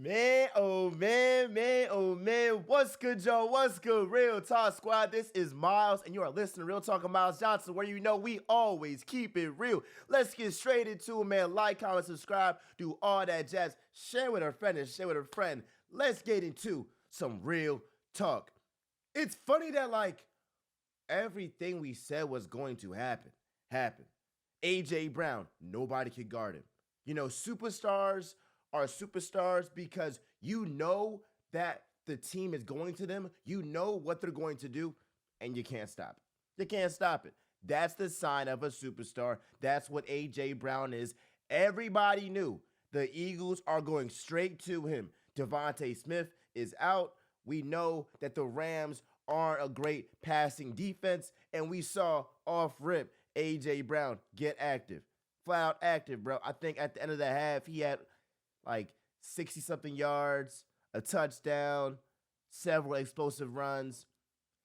Man, oh man, oh man. What's good, y'all? What's good, Real Talk Squad? This is Miles, and you are listening to Real Talk with Miles Johnson, where you know we always keep it real. Let's get straight into it, man. Like, comment, subscribe, do all that jazz. Share with a friend and share with a friend. Let's get into some real talk. It's funny that, everything we said was going to happened. A.J. Brown, nobody could guard him. Superstars are superstars because you know that the team is going to them. You know what they're going to do, and you can't stop it. You can't stop it. That's the sign of a superstar. That's what A.J. Brown is. Everybody knew the Eagles are going straight to him. Devontae Smith is out. We know that the Rams aren't a great passing defense, and we saw off rip A.J. Brown get active. Flat out active, bro. I think at the end of the half, he had 60-something yards, a touchdown, several explosive runs.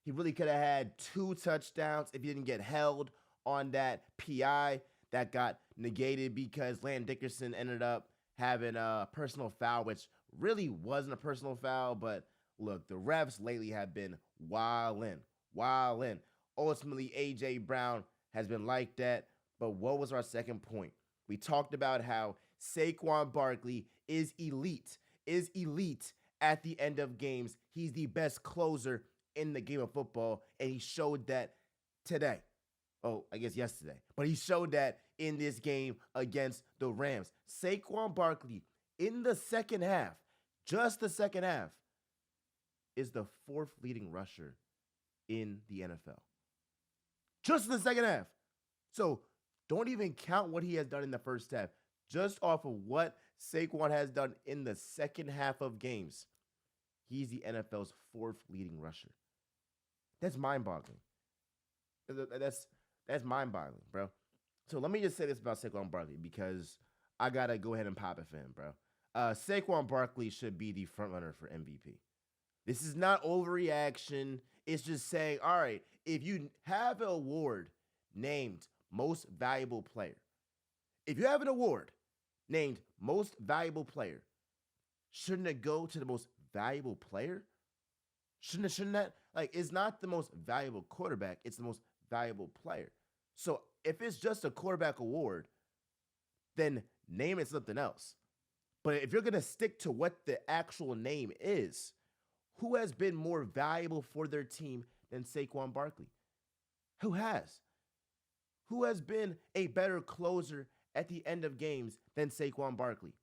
He really could have had 2 touchdowns if he didn't get held on that PI that got negated because Landon Dickerson ended up having a personal foul, which really wasn't a personal foul. But look, the refs lately have been wildin'. Ultimately, A.J. Brown has been like that. But what was our second point? We talked about how Saquon Barkley is elite at the end of games. He's the best closer in the game of football, and he showed that today. Oh, I guess yesterday. But he showed that in this game against the Rams. Saquon Barkley in the second half, just the second half, is the 4th leading rusher in the NFL. Just in the second half. So don't even count what he has done in the first half. Just off of what Saquon has done in the second half of games, he's the NFL's 4th leading rusher. That's mind-boggling. That's mind-boggling, bro. So let me just say this about Saquon Barkley because I got to go ahead and pop it for him, bro. Saquon Barkley should be the frontrunner for MVP. This is not overreaction. It's just saying, all right, if you have an award named Most Valuable Player, if you have an award named Most Valuable Player, shouldn't it go to the most valuable player? Shouldn't that? It's not the most valuable quarterback, it's the most valuable player. So if it's just a quarterback award, then name it something else. But if you're going to stick to what the actual name is, who has been more valuable for their team than Saquon Barkley? Who has? Who has been a better closer at the end of games than Saquon Barkley?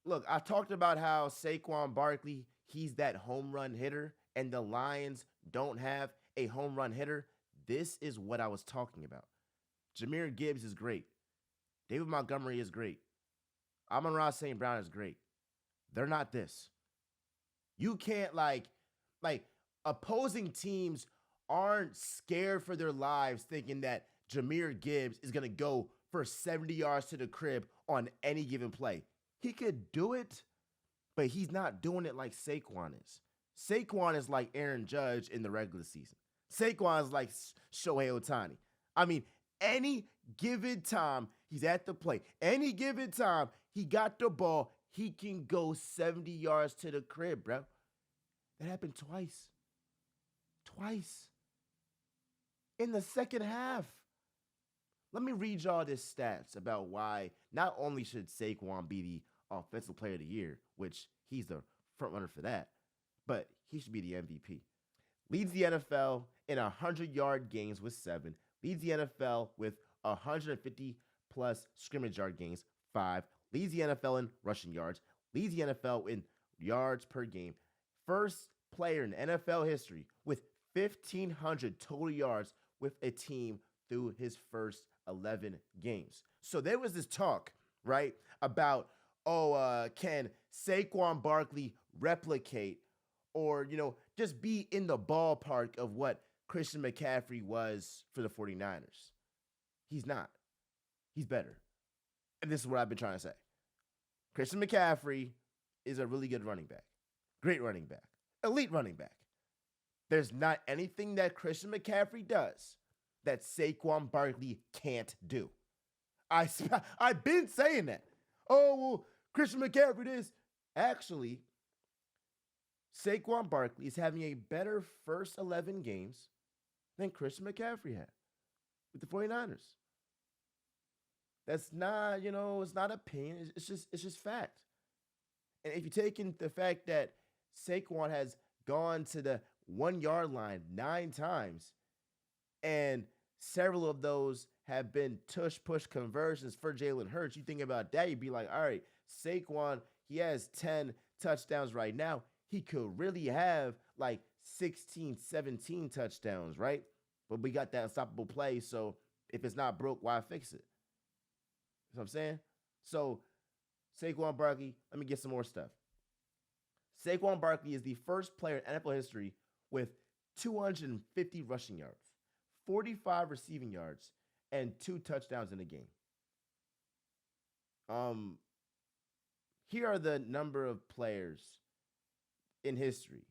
Look, I talked about how Saquon Barkley, he's that home run hitter, and the Lions don't have a home run hitter. This is what I was talking about. Jahmyr Gibbs is great. David Montgomery is great. Amon-Ra St. Brown is great. They're not this. You can't opposing teams aren't scared for their lives thinking that Jahmyr Gibbs is going to go for 70 yards to the crib on any given play. He could do it, but he's not doing it like Saquon is. Saquon is like Aaron Judge in the regular season. Saquon is like Shohei Ohtani. I mean, any given time he's at the plate, any given time he got the ball, he can go 70 yards to the crib, bro. That happened twice. Twice. In the second half. Let me read y'all this stats about why not only should Saquon be the Offensive Player of the Year, which he's the front runner for that, but he should be the MVP. Leads the NFL in 100-yard games with 7. Leads the NFL with 150-plus scrimmage yard games, 5. Leads the NFL in rushing yards. Leads the NFL in yards per game. First player in NFL history with 1,500 total yards with a team through his first 11 games. So there was this talk, right, about, can Saquon Barkley replicate or, just be in the ballpark of what Christian McCaffrey was for the 49ers? He's not. He's better. And this is what I've been trying to say. Christian McCaffrey is a really good running back. Great running back. Elite running back. There's not anything that Christian McCaffrey does that Saquon Barkley can't do. I've been saying that. Oh, well, Christian McCaffrey this. Actually, Saquon Barkley is having a better first 11 games than Christian McCaffrey had with the 49ers. That's not, it's not opinion. It's just fact. And if you take in the fact that Saquon has gone to the 1 yard line 9 times, and several of those have been tush push conversions for Jalen Hurts, you think about that, you'd be like, all right, Saquon, he has 10 touchdowns right now. He could really have like 16, 17 touchdowns, right? But we got that unstoppable play. So if it's not broke, why fix it? You know what I'm saying? So Saquon Barkley, let me get some more stuff. Saquon Barkley is the first player in NFL history with 250 rushing yards, 45 receiving yards, and 2 touchdowns in a game. Here are the number of players in history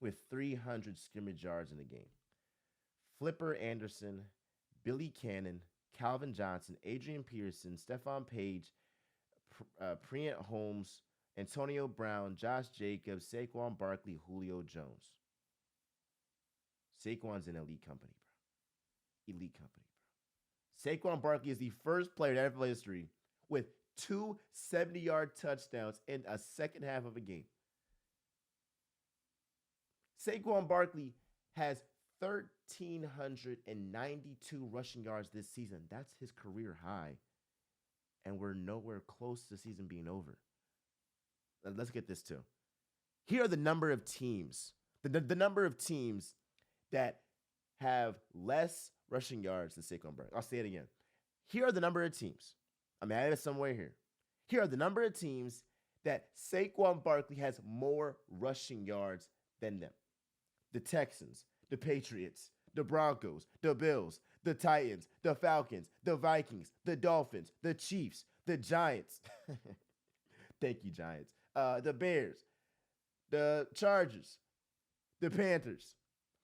with 300 scrimmage yards in a game. Flipper Anderson, Billy Cannon, Calvin Johnson, Adrian Peterson, Stephon Page, Preant Holmes, Antonio Brown, Josh Jacobs, Saquon Barkley, Julio Jones. Saquon's in elite company, bro. Elite company, bro. Saquon Barkley is the first player in NFL history with 2 70-yard touchdowns in a second half of a game. Saquon Barkley has 1,392 rushing yards this season. That's his career high. And we're nowhere close to the season being over. Let's get this too. Here are the number of teams, the number of teams that have less rushing yards than Saquon Barkley. I'll say it again. Here are the number of teams. I'm adding it somewhere here. Here are the number of teams that Saquon Barkley has more rushing yards than them. The Texans, the Patriots, the Broncos, the Bills, the Titans, the Falcons, the Vikings, the Dolphins, the Chiefs, the Giants. Thank you, Giants. The Bears, the Chargers, the Panthers,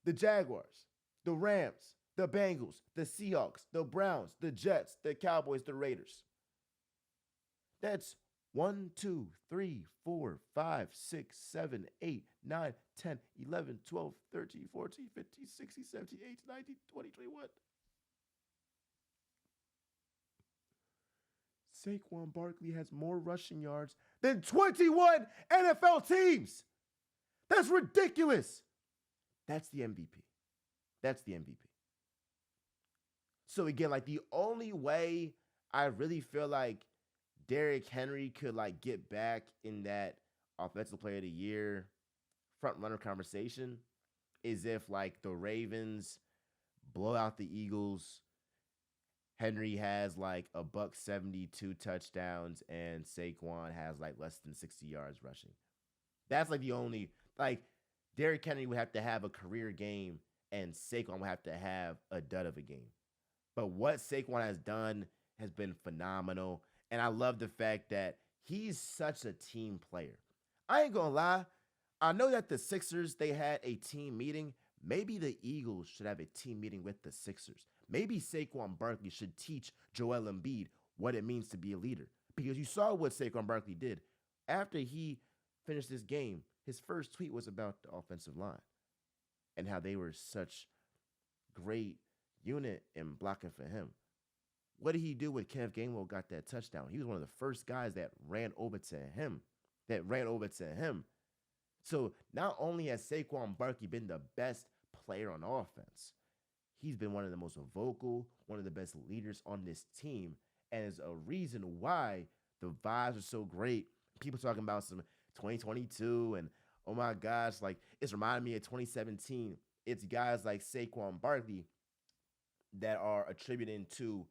the Jaguars, the Rams, the Bengals, the Seahawks, the Browns, the Jets, the Cowboys, the Raiders. That's 1, 2, 3, 4, 5, 6, 7, 8, 9, 10, 11, 12, 13, 14, 15, 16, 17, 18, 19, 20, 21. Saquon Barkley has more rushing yards than 21 NFL teams. That's ridiculous. That's the MVP. That's the MVP. So again, like the only way I really feel like Derrick Henry could like get back in that offensive player of the year front runner conversation is if like the Ravens blow out the Eagles. Henry has like a $172 touchdowns and Saquon has like less than 60 yards rushing. That's like the only like Derrick Henry would have to have a career game and Saquon would have to have a dud of a game. But what Saquon has done has been phenomenal. And I love the fact that he's such a team player. I ain't gonna lie. I know that the Sixers, they had a team meeting. Maybe the Eagles should have a team meeting with the Sixers. Maybe Saquon Barkley should teach Joel Embiid what it means to be a leader. Because you saw what Saquon Barkley did. After he finished this game, his first tweet was about the offensive line and how they were such great unit in blocking for him. What did he do when Kenneth Gainwell got that touchdown? He was one of the first guys that ran over to him. So not only has Saquon Barkley been the best player on offense, he's been one of the most vocal, one of the best leaders on this team, and is a reason why the vibes are so great. People talking about some 2022 and oh my gosh, like it's reminding me of 2017. It's guys like Saquon Barkley that are attributing to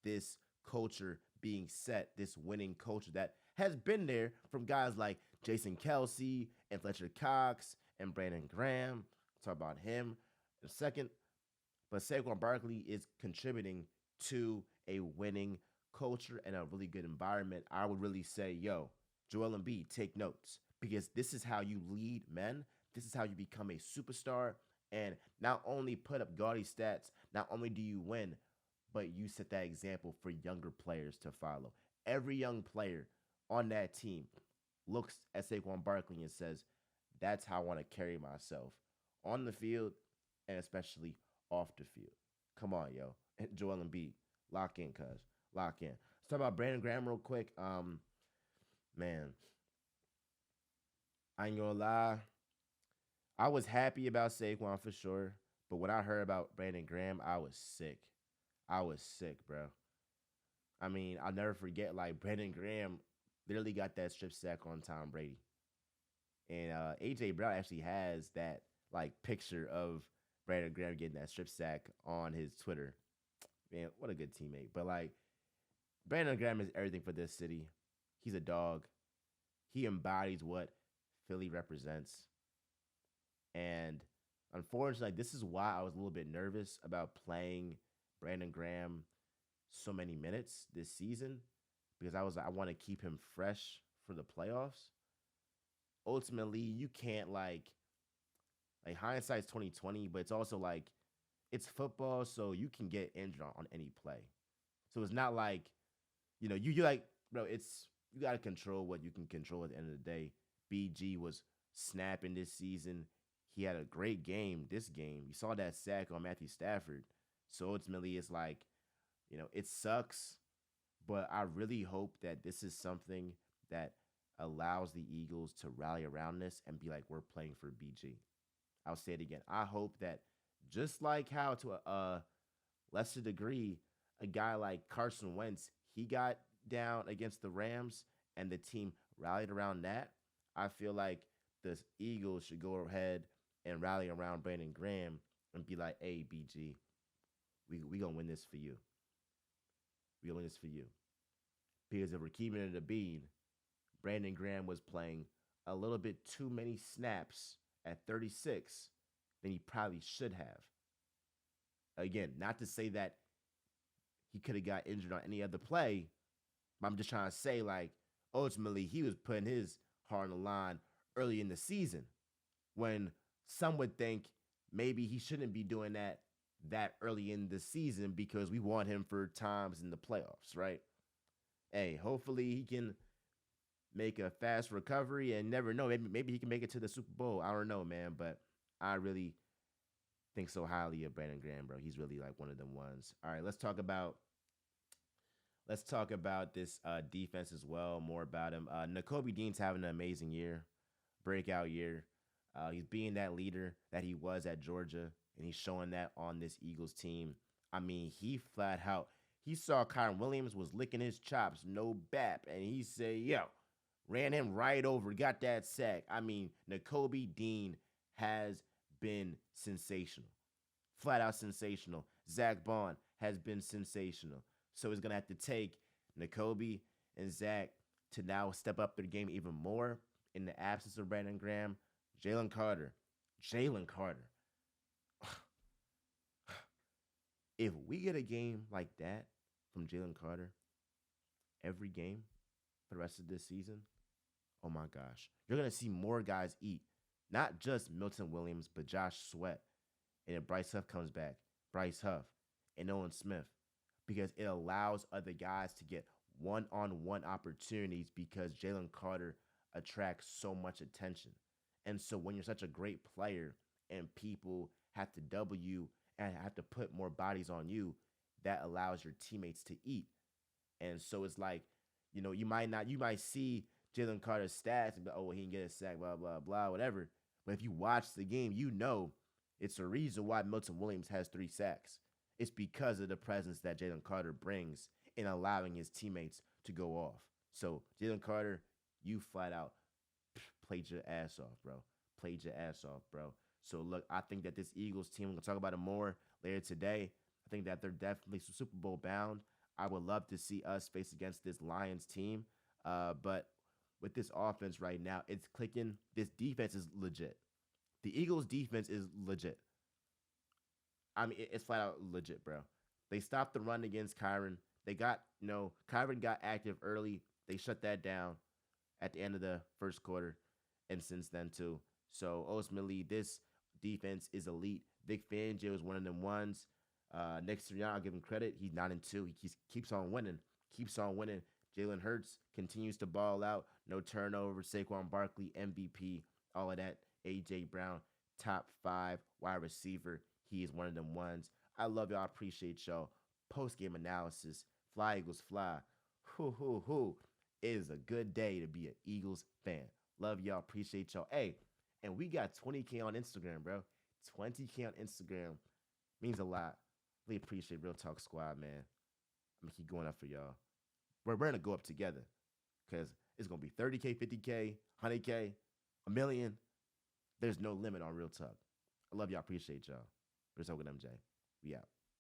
this culture being set, this winning culture that has been there from guys like Jason Kelsey and Fletcher Cox and Brandon Graham. I'll talk about him in a second. But Saquon Barkley is contributing to a winning culture and a really good environment. I would really say, yo, Joel Embiid, take notes. Because this is how you lead men. This is how you become a superstar. And not only put up gaudy stats, not only do you win, but you set that example for younger players to follow. Every young player on that team looks at Saquon Barkley and says, that's how I want to carry myself on the field and especially off the field. Come on, yo. Joel Embiid, lock in, cuz. Lock in. Let's talk about Brandon Graham real quick. Man, I ain't gonna lie. I was happy about Saquon for sure, but when I heard about Brandon Graham, I was sick. I was sick, bro. I mean, I'll never forget like Brandon Graham literally got that strip sack on Tom Brady. And AJ Brown actually has that like picture of Brandon Graham getting that strip sack on his Twitter. Man, what a good teammate. But like Brandon Graham is everything for this city. He's a dog. He embodies what Philly represents. And unfortunately, like, this is why I was a little bit nervous about playing Brandon Graham so many minutes this season because I want to keep him fresh for the playoffs. Ultimately, you can't like hindsight's 2020, but it's also like it's football, so you can get injured on any play. So it's not like, you like, bro, it's you gotta control what you can control at the end of the day. BG was snapping this season. He had a great game this game. You saw that sack on Matthew Stafford. So ultimately it's like, it sucks, but I really hope that this is something that allows the Eagles to rally around this and be like, we're playing for BG. I'll say it again. I hope that just like how to a lesser degree, a guy like Carson Wentz, he got down against the Rams and the team rallied around that. I feel like the Eagles should go ahead and rally around Brandon Graham and be like, hey, BG, we going to win this for you. We going to win this for you. Because if we're keeping it a bean, Brandon Graham was playing a little bit too many snaps at 36 than he probably should have. Again, not to say that he could have got injured on any other play, but I'm just trying to say, like, ultimately, he was putting his heart on the line early in the season when some would think maybe he shouldn't be doing that early in the season because we want him for times in the playoffs, right? Hey, hopefully he can make a fast recovery and never know. Maybe he can make it to the Super Bowl. I don't know, man, but I really think so highly of Brandon Graham, bro. He's really like one of them ones. All right, let's talk about this defense as well. More about him. Nakobe Dean's having an amazing year, breakout year. He's being that leader that he was at Georgia, and he's showing that on this Eagles team. I mean, he flat out he saw Kyron Williams was licking his chops, no bap, and he said, "Yo." Ran him right over, got that sack. I mean, Nakobe Dean has been sensational. Flat out sensational. Zach Bond has been sensational. So he's going to have to take Nakobe and Zach to now step up their game even more in the absence of Brandon Graham. Jaylen Carter. Jaylen Carter. If we get a game like that from Jaylen Carter every game for the rest of this season, oh my gosh, you're going to see more guys eat. Not just Milton Williams, but Josh Sweat. And if Bryce Huff comes back, Bryce Huff and Owen Smith, because it allows other guys to get one-on-one opportunities because Jaylen Carter attracts so much attention. And so when you're such a great player and people have to double you and have to put more bodies on you, that allows your teammates to eat. And so it's like, you might see Jaylen Carter's stats and be, oh, he can get a sack, blah, blah, blah, whatever. But if you watch the game, it's a reason why Milton Williams has 3 sacks. It's because of the presence that Jaylen Carter brings in allowing his teammates to go off. So, Jaylen Carter, you flat out played your ass off, bro. Played your ass off, bro. So, look, I think that this Eagles team, we're going to talk about it more later today. I think that they're definitely Super Bowl bound. I would love to see us face against this Lions team. But with this offense right now, it's clicking. This defense is legit. The Eagles' defense is legit. I mean, it's flat out legit, bro. They stopped the run against Kyron. They got, Kyron got active early. They shut that down at the end of the first quarter and since then, too. So, ultimately, this defense is elite. Vic Fangio is one of them ones. Next to I'll give him credit. He's 9-2. He keeps on winning. Keeps on winning. Jalen Hurts continues to ball out. No turnover. Saquon Barkley, MVP, all of that. A.J. Brown, top 5 wide receiver. He is one of them ones. I love y'all. I appreciate y'all. Post-game analysis. Fly Eagles fly. Hoo. It is a good day to be an Eagles fan. Love y'all. Appreciate y'all. Hey, and we got 20K on Instagram, bro. 20K on Instagram. Means a lot. Really appreciate Real Talk Squad, man. I'm going to keep going up for y'all. We're going to go up together because it's going to be 30K, 50K, 100K, a million. There's no limit on Real Talk. I love y'all. Appreciate y'all. Real Talk with MJ. We out.